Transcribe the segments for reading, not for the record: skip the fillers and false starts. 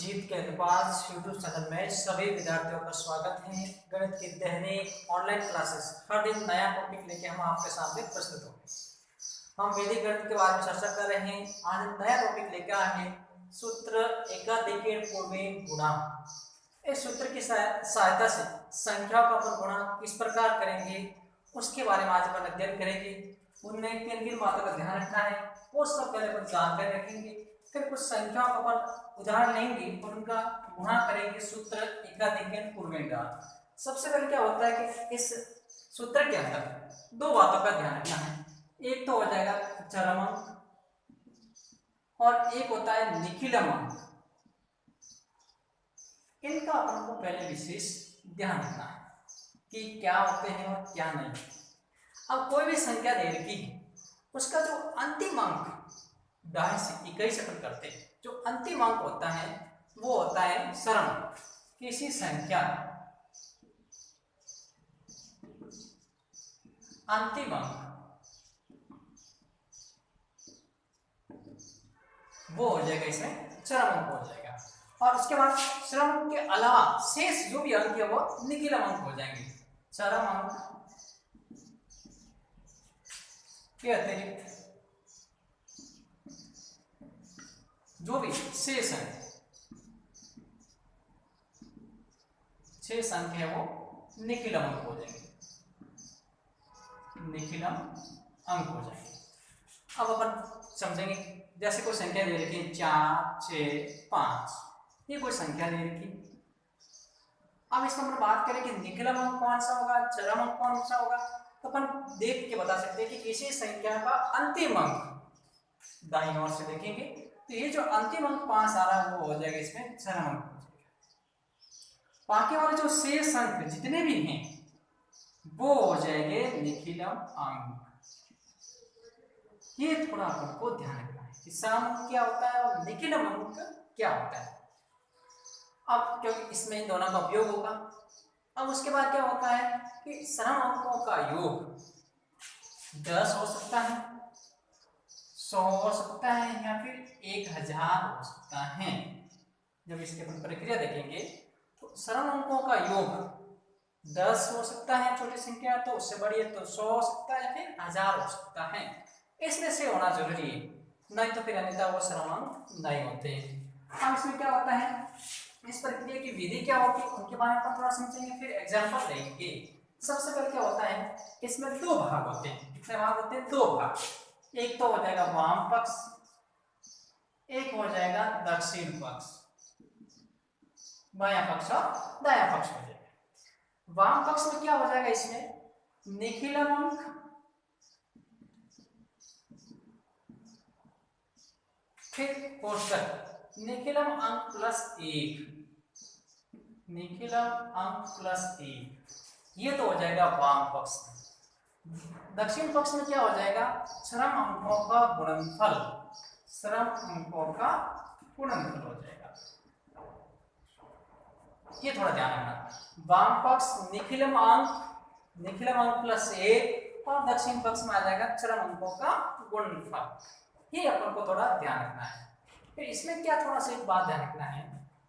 जीत के अल्पाज YouTube channel में सभी विद्यार्थियों का स्वागत है। गणित की दैनिक ऑनलाइन क्लासेस हर दिन नया टॉपिक लेके हम आपके सामने प्रस्तुत होंगे। हम वैदिक गणित के बारे में चर्चा कर रहे हैं। आज हम नया टॉपिक लेकर आए हैं, सूत्र एकाधिक पूर्वेण गुणा। इस सूत्र की सहायता से संख्याओं का अपन गुणा किस प्रकार करेंगे उसके बारे में आज अपन अध्ययन करेंगे। उनमें किन किन बातों का ध्यान रखना है वो सब पहले अपन जानकारी रखेंगे। फिर कुछ संख्याओं का अपन उदाहरण लेंगे और उनका गुणा करेंगे सूत्र एकाधिक पूर्वेण गुणा। सबसे पहले क्या होता है कि इस सूत्र के अंदर दो बातों का ध्यान रखना है। एक तो हो जाएगा चरम अंक और एक होता है निखिलम अंक। इनका अपन को पहले विशेष ध्यान रखना है कि क्या होते हैं और क्या नहीं। अब कोई भी संख्या दे रखी है, उसका जो अंतिम अंक 2.5 से 21 अपन करते हैं, जो अंतिम अंक होता है वो होता है सरम अंक। किसी संख्या अंतिम अंक वो हो जाएगा, इसमें चरम अंक हो जाएगा। और उसके बाद चरम अंक के अलावा शेष जो भी अंक है वो निखिलम अंक हो जाएंगे। चरम अंक के अतिरिक्त जो भी शेष अंक है वो निखिलम अंक हो जाएंगे, निखिलम अंक हो जाएंगे। अब अपन समझेंगे, जैसे कोई संख्या दे रखी है 4, 6, 5, ये कोई संख्या दे रखी। अब इसमें अपन बात करें कि निखिलम अंक कौन सा होगा, चरम अंक कौन सा होगा, तो अपन देख के बता सकते हैं कि किसी संख्या का अंतिम अंक दाईं ओर से देखेंगे तो ये जो अंतिम अंक 5 आ रहा है वो हो जाएगा इसमें चरम अंक हो जाएगा। बाकी वाले जो शेष अंक जितने भी हैं वो हो जाएंगे निखिलम अंक। ये थोड़ा अपन को ध्यान रखना है कि सरम अंक क्या होता है और निखिलम अंक क्या होता है। अब क्योंकि इसमें इन दोनों का उपयोग होगा। अब उसके बाद क्या होता है कि सरम अंकों का योग 10 हो सकता है, 100 हो सकता है या फिर 1000 हो सकता है। जब इसके अपन प्रक्रिया देखेंगे तो सरम अंकों का योग 10 हो सकता है, छोटी संख्या तो उससे बड़ी है तो 100 हो सकता है, फिर 1000 हो सकता है। इसमें से होना जरूरी है, नहीं तो फिर अन्यथा वो सरम अंक नहीं होते। अब इसमें क्या होता है, इस प्रक्रिया की विधि क्या होती है उनके बारे में थोड़ा समझेंगे, फिर एग्जांपल देंगे। सबसे पहले क्या होता है, इसमें दो भाग होते हैं। कितने भाग होते हैं? दो भाग। एक तो हो जाएगा वाम पक्ष, एक हो जाएगा दक्षिण पक्ष, बायां पक्ष और दायां पक्ष हो जाएगा। वाम पक्ष में क्या हो जाएगा, इसमें निखिलम अंक फिर कोष्टक निखिलम अंक प्लस 1, निखिलम अंक प्लस 1, ये तो हो जाएगा वाम पक्ष। दक्षिण पक्ष में क्या हो जाएगा, चरम अंकों का गुणनफल, चरम अंकों का गुणनफल हो जाएगा। ये थोड़ा ध्यान रखना। वाम पक्ष निखिलम अंक प्लस 1 और दक्षिण पक्ष में आ जाएगा चरम अंकों का गुणनफल। ये अपन को थोड़ा ध्यान रखना है। फिर इसमें क्या थोड़ा सा एक बात ध्यान रखना है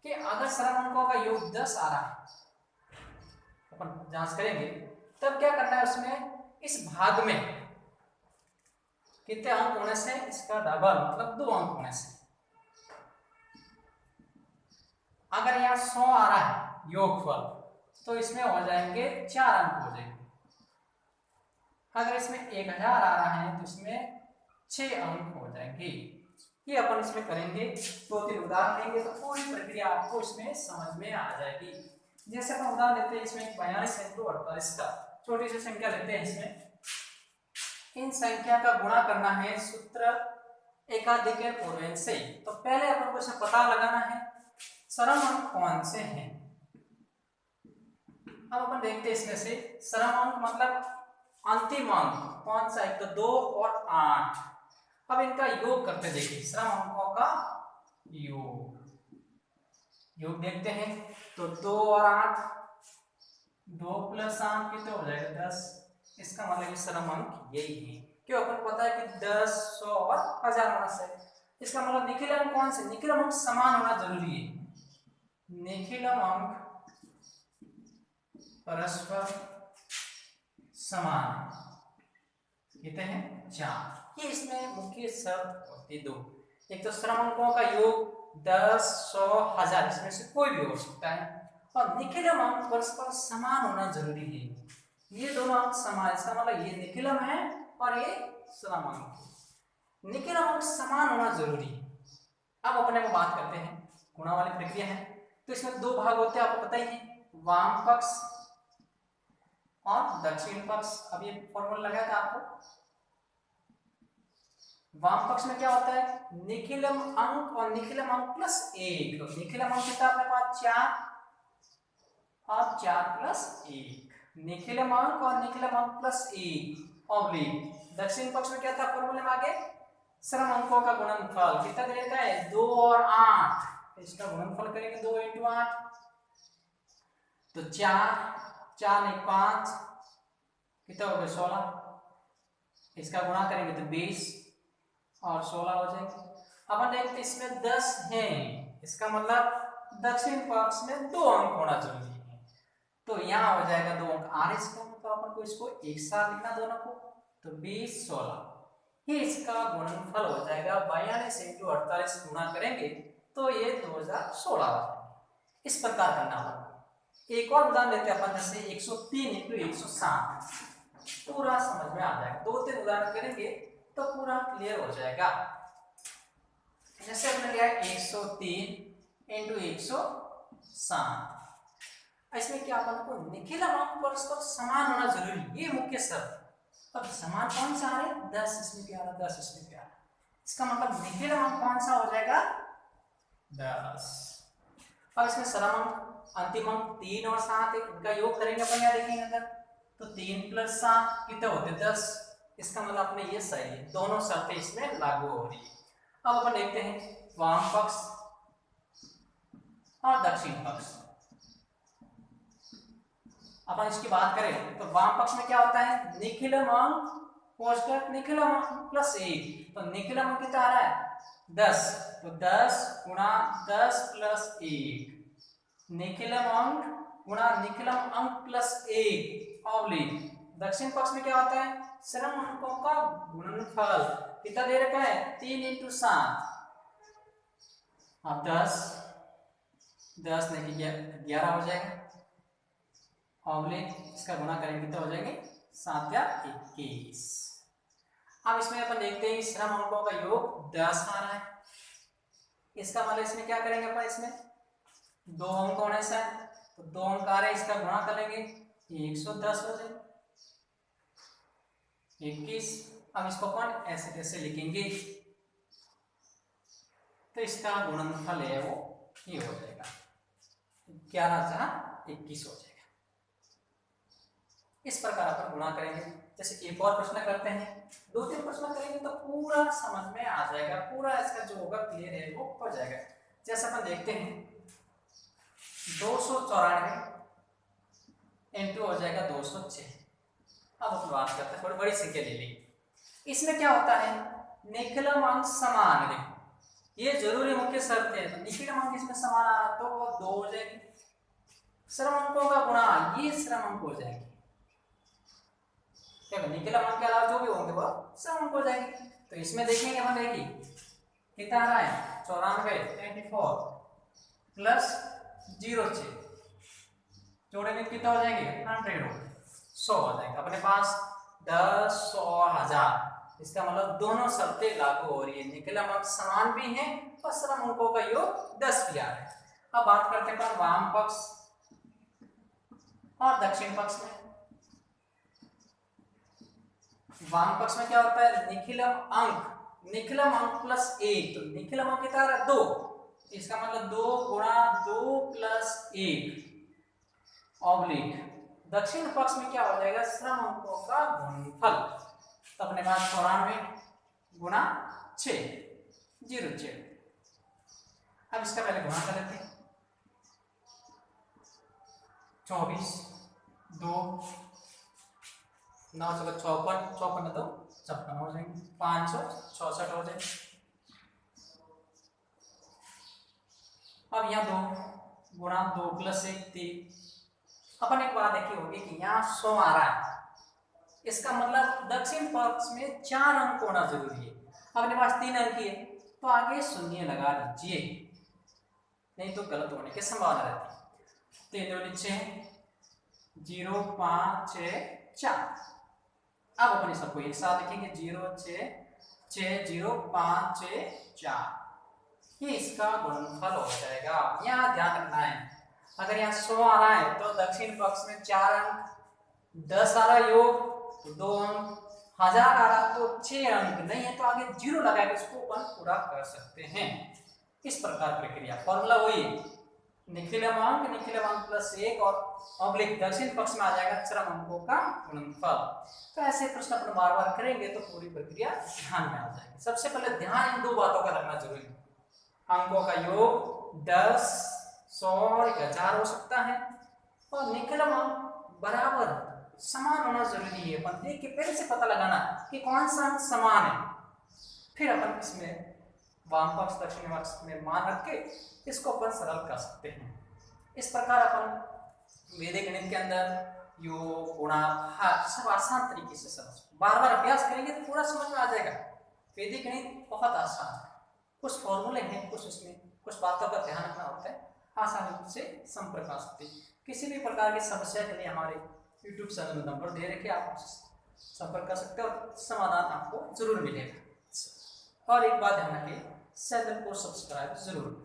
कि अगर सरम अंकों का योग 10 आ रहा है, अपन जांच करेंगे, तब क्या करना है, उसमें इस भाग में कितने अंक होने से इसका डबल मतलब 2 अंक होने से। अगर यहाँ 100 आ रहा है योगफल तो इसमें हो जाएंगे 4 अंक हो जाएंगे। अगर इसमें 1000 आ रहा है तो इसमें 6 अंक हो जाएंगे। ये अपन इसमें करेंगे, 2-3 उदाहरण लेंगे तो पूरी प्रक्रिया आपको इसमें समझ में आ जाएगी। जैसे अपन उदाहरण लेते हैं, इसमें 42 × 48 का छोटी सी संख्या लेते हैं। इसमें इन संख्या का गुणा करना है सूत्र एकाधिक पूर्वेण से। तो पहले अपन को इसे पता लगाना है सरम अंक कौन से हैं। अब अपन देखते हैं इसमें से सरम अंक मतलब अंतिम अंक कौन सा है, तो 2 और 8। अब इनका योग करते देखिए, सरम अंकों का योग देखते हैं तो 2 और 8, 2 + 8 कितने हो जाएगा 10। इसका मतलब सरम अंक यही है। क्यों, अपन पता है कि 10, 100 और 1000 होना चाहिए। इसका मतलब निखिलम कौन से, निखिलम अंक समान होना जरूरी है। निखिलम अंक परस्पर समान कितने हैं 4। ये इसमें मुख्य शर्त होती दो। एक तो श्रम अंकों का योग 10, 100, 1000 इसमें से कोई भी हो सकता है, और निखिलम अंक परस्पर समान होना जरूरी है। ये दोनों अंक समान, इसका मतलब ये निखिलम है और ये श्रम अंक, निखिलम अंक समान होना जरूरी है। अब अपने को बात करते हैं गुणा वाली प्रक्रिया है, तो इसमें दो भाग होते हैं, आपको पता ही है, वाम पक्ष और दक्षिण पक्ष। अब ये फॉर्मूला लगाया था आपको। वाम पक्ष में क्या होता है, निखिलम अंक और निखिलम अंक प्लस 1। निखिलम अंक कितना अपने पास 4 और 4 प्लस 1, निखिलम अंक और निखिलम अंक प्लस 1 ऑब्लिक। दक्षिण पक्ष में क्या था फॉर्मूले में आगे, श्रम अंकों का गुणनफल कितना देता है 2 और 8, इसका गुणनफल करेंगे 2 × 8 तो 4 नहीं 5 कितना हो गया 16, इसका गुणा करेंगे तो 20 और 16 हो जाएंगे। अपन देखते इसमें 10 है, इसका मतलब दक्षिण पक्ष में 2 अंक होना जरूरी है, तो यहाँ हो जाएगा 2 अंक और इसका मतलब अपन को इसको एक साथ लिखना दोनों को, तो 20 16 ही इसका गुणनफल हो जाएगा। 42 × 48 गुणा करेंगे तो ये 2016 हो जाएगा। इस प्रकार करना होगा। एक और उदाहरण लेते हैं अपन, जैसे 103 × 107, पूरा समझ में आ जाएगा। 2-3 उदाहरण करेंगे तो पूरा क्लियर हो जाएगा। जैसे हमने लिया 103 × 107, इसमें क्या अपन को निखिलम अंक परस्पर समान होना जरूरी, ये मुख्य शर्त। अब समान कौन सा है 10 इसमें क्या आ रहा 10 इसमें क्या आ रहा, इसका मतलब निखिलम अंक कौन सा हो जाएगा 10। अब इसमें सरम अंक अंतिम अंक 3 और 7 है, इनका योग करेंगे अपन, यहाँ देखेंगे अगर तो 3 + 7 कितने होते 10, इसका मतलब अपने ये सही है, दोनों शर्तें इसमें लागू हो रही है। अब अपन देखते हैं वाम पक्ष और दक्षिण पक्ष। अपन इसकी बात करें तो वाम पक्ष में क्या होता है, निखिलम अंक कोष्ठक निखिलम अंक प्लस 1, तो निखिलम अंक कितना आ रहा है 10, तो 10 × 10 + 1, निखिलम अंक गुणा निखिलम अंक प्लस 1 ऑब्लिक। दक्षिण पक्ष में क्या होता है, श्रम अंकों का गुणनफल कितना दे रखा है 3 × 7, अब 10 नहीं 11 हो जाएगा ऑब्लिक, इसका गुणा करेंगे कितना हो जाएंगे 7 या 21। अब इसमें अपन देखते हैं श्रम अंकों का योग 10 आ रहा है, इसका मतलब इसमें क्या करेंगे अपन, इसमें 2 अंक होने से तो 2 अंक आ रहे हैं, इसका गुणा करेंगे 110 हो जाएगा 21। अब इसको अपन ऐसे कैसे लिखेंगे, तो इसका गुणनफल है वो ये हो जाएगा 11 × 21 हो जाएगा। इस प्रकार अपन गुणा करेंगे। जैसे एक और प्रश्न करते हैं, 2-3 प्रश्न करेंगे तो पूरा समझ में आ जाएगा, पूरा इसका जो होगा क्लियर है वो हो जाएगा। जैसे अपन देखते हैं 294 × हो जाएगा 206। अब अपन बात करते हैं, थोड़ी बड़ी संख्या ले ली, इसमें क्या होता है निखिलम अंक समान, देखो ये जरूरी मुख्य शर्त है, तो निखिलम अंक इसमें समान आ रहा तो वो 2 हो जाएगी, श्रम अंकों का गुणा ये श्रम अंक हो जाएगी, निखिलम अंक के अलावा जो भी होंगे वो श्रम अंक हो जाएंगे। तो इसमें देखेंगे हम, देखिए कितना आ रहा है 94 + 06 जोड़ेंगे कितना हो जाएंगे 100 हो जाएगा। अपने पास 10, 100 और 1000, इसका मतलब दोनों शर्तें लागू हो रही है, निखिलम अंक समान भी हैं और श्रम अंकों का योग 10 भी आ रहा है। अब बात करते हैं वाम पक्ष और दक्षिण पक्ष में। वाम पक्ष में क्या होता है निखिलम अंक प्लस 1, तो निखिलम अंक कितना आ रहा है 2, इसका मतलब 2 × 2 + 1 ऑब्लिक। दक्षिण पक्ष में क्या हो जाएगा श्रम अंकों का गुणनफल, तो अपने पास 94 × 6 06। अब इसका पहले गुणा कर लेते हैं, 24 2 9 × 54 तो 56 हो जाएंगे, 566 हो जाएंगे। अब यहाँ 2 गुणा 2 + 1 3। अपन एक बात देखी होगी कि यहाँ 100 आ रहा है, इसका मतलब दक्षिण पक्ष में 4 अंक होना जरूरी है। अपने पास 3 अंक ही है तो आगे शून्य लगा दीजिए, नहीं तो गलत होने की संभावना रहती है। 3 दूनी 6, 0 5 6 4। अब अपने सबको एक साथ लिखेंगे 0 6 6 0 5 6 4, ये इसका गुणनफल हो जाएगा। यहाँ ध्यान रखना है, अगर यहाँ 100 आ रहा है तो दक्षिण पक्ष में 4 अंक, 10 आ रहा योग तो 2 अंक, 1000 आ रहा तो 6 अंक, नहीं है तो आगे 0 लगा के इसको अपन पूरा कर सकते हैं। इस प्रकार प्रक्रिया, फॉर्मूला वही है, निखिलमांक प्लस 1 और ऑब्लिक दक्षिण पक्ष में आ जाएगा चरम अंकों का गुणनफल। तो ऐसे प्रश्न अपन बार बार करेंगे तो पूरी प्रक्रिया ध्यान में आ जाएगी। सबसे पहले ध्यान इन 2 बातों का रखना जरूरी है, अंकों का योग 10 100 और 1000 हो सकता है और निखिलमांक बराबर समान होना जरूरी है। अपन देख के पहले से पता लगाना कि कौन सा अंक समान है, फिर अपन इसमें वाम पक्ष दक्षिण पक्ष में मान रख के इसको अपन सरल कर सकते हैं। इस प्रकार अपन वैदिक गणित के अंदर योग गुणा भाग सब आसान तरीके से समझ, बार बार अभ्यास करेंगे तो पूरा समझ में आ जाएगा। वैदिक गणित बहुत आसान है, कुछ फॉर्मूले हैं, कुछ उसमें कुछ बातों का ध्यान रखना होता है, आसानी से संपर्क आ सकते हैं। किसी भी प्रकार की समस्या के लिए हमारे यूट्यूब चैनल में नंबर दे रखे, आप संपर्क कर सकते हैं और समाधान आपको जरूर मिलेगा। और एक बात ध्यान रखिए, चैनल को सब्सक्राइब जरूर